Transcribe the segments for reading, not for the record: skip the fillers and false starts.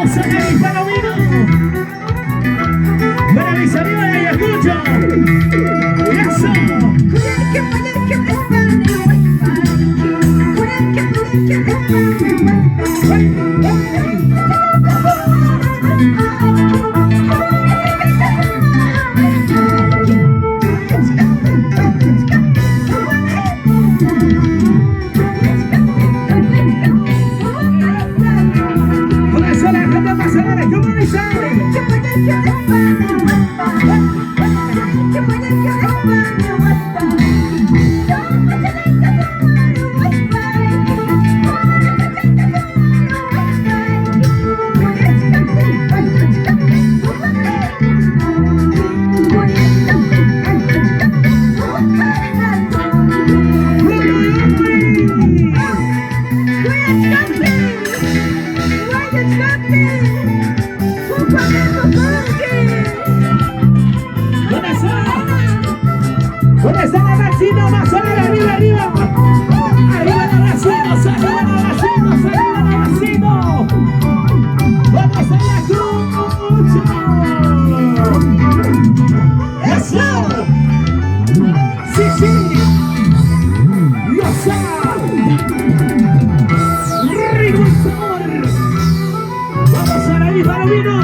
Vamos a Anais Palomino. Para mis amigos de Ayacucho. Eso. ¿Dónde está la vecina? Más arriba, arriba, arriba. Arriba los vecinos, arriba los vecinos, arriba los vecinos. Vamos a Ayacucho. Eso. Sí, sí. Los rico el sabor. Vamos a Anais Palomino.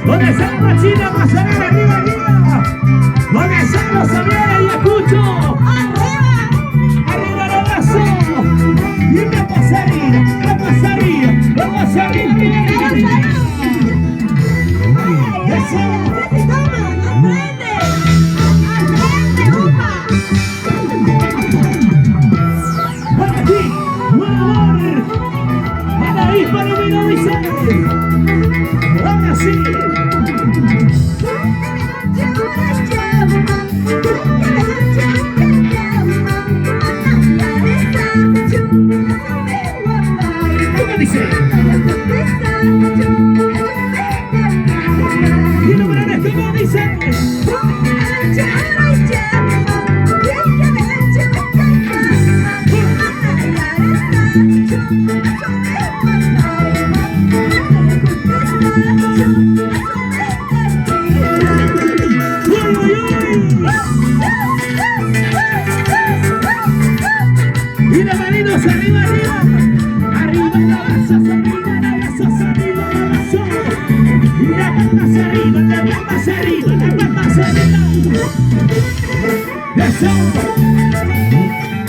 ¿Dónde están las chinas? Más arriba, arriba, arriba. ¿Dónde están los amigos de Ayacucho? Arriba los brazos. Y vamos arriba, vamos arriba, vamos arriba, arriba, arriba, arriba. Eso. Para ti, buen amor. Anais Palomino dice. Ahora sí. ¿Cómo dice? Y no me lo ¿cómo dice? Y las manitos arriba, arriba. Arriba los brazos, arriba los brazos, arriba los brazos. Y las palmas arriba, las palmas arriba, las palmas arriba. Eso.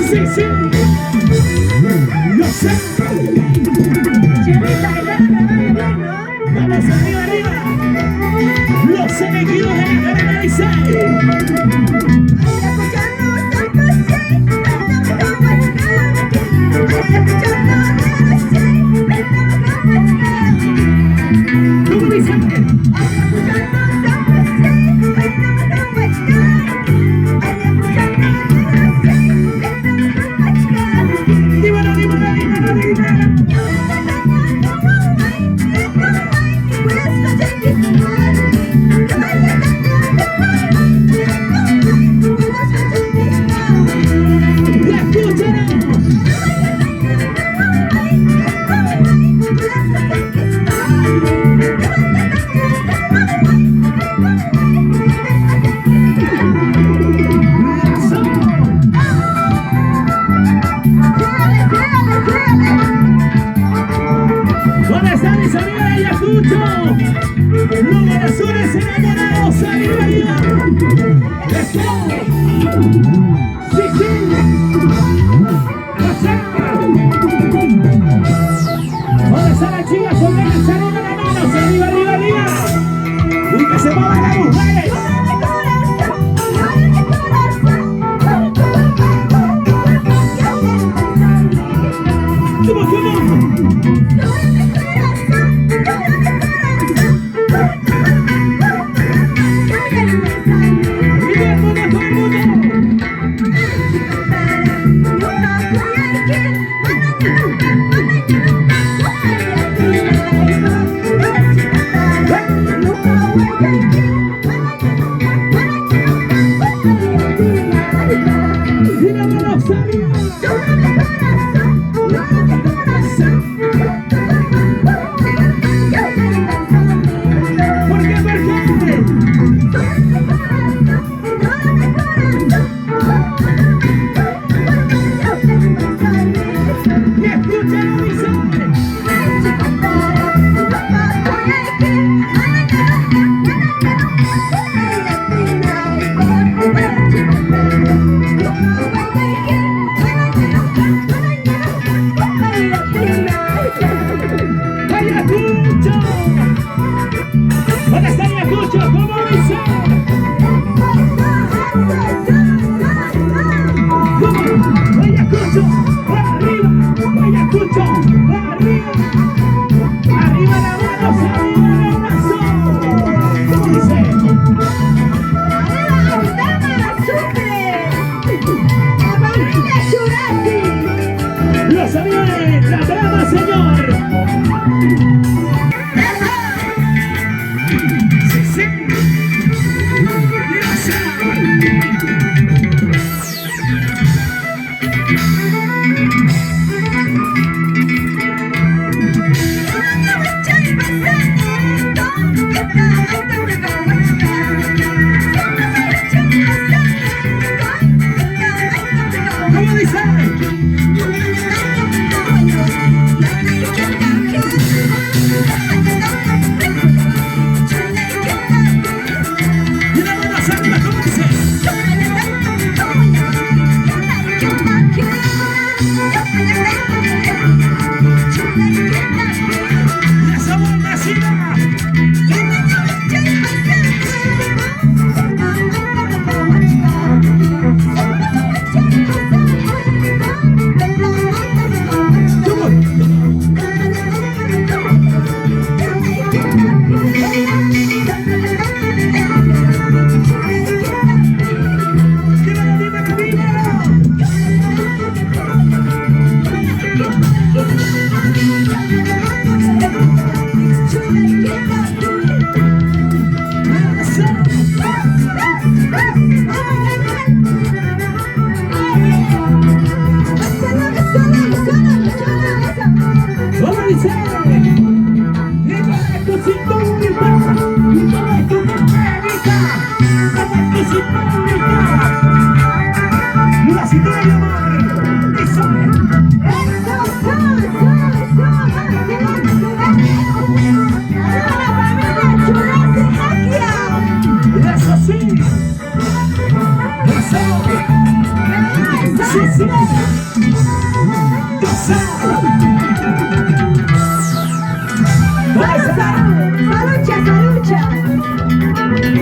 Sí, sí. Lo sé. Vamos arriba, arriba. Los elegidos de la carrera dice. ¿Cómo dice? Dímelo, dímelo, dímelo, dímelo. ¿Dónde están mis amigos de Ayacucho? corazones enamorados, arriba, arriba. Eso. Sí, sí. ¿Dónde están las chicas? Solteras, arriba las manos, arriba, arriba, arriba. Y que se muevan las mujeres. ¿Cómo, cómo?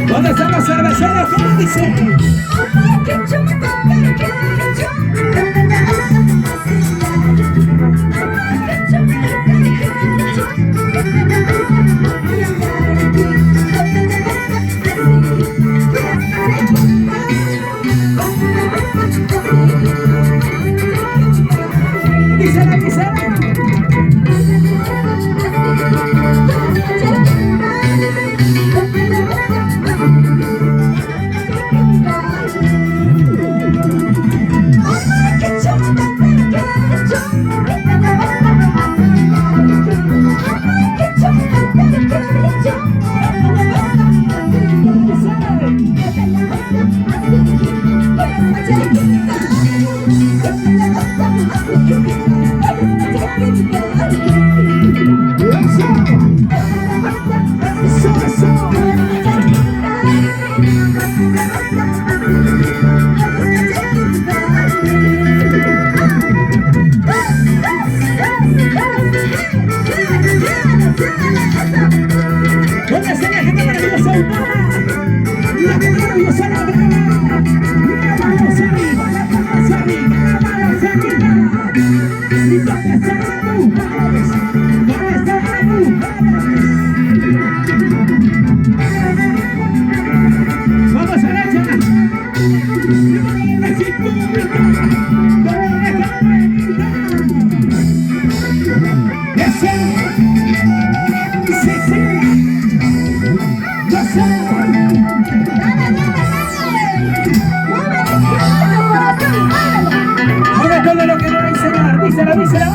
¿Dónde están los cerveceros? ¿Cómo dice? dice. Ahora todo lo que no hay cenar, díselo, díselo.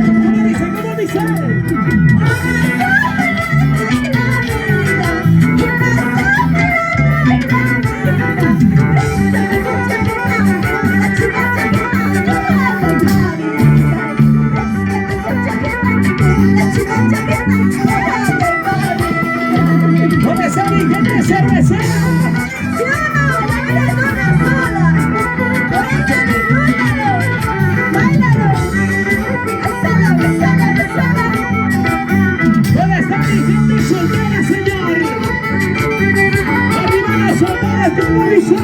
¿Cómo dice? ¿Dónde está mi gente cervecera? ¿Dónde está mi gente soltera, señor? Arriba las solteras, como dice.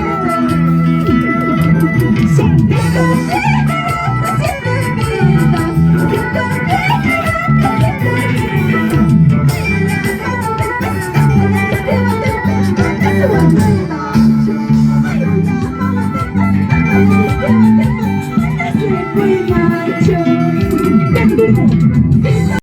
Solteros. ¡Te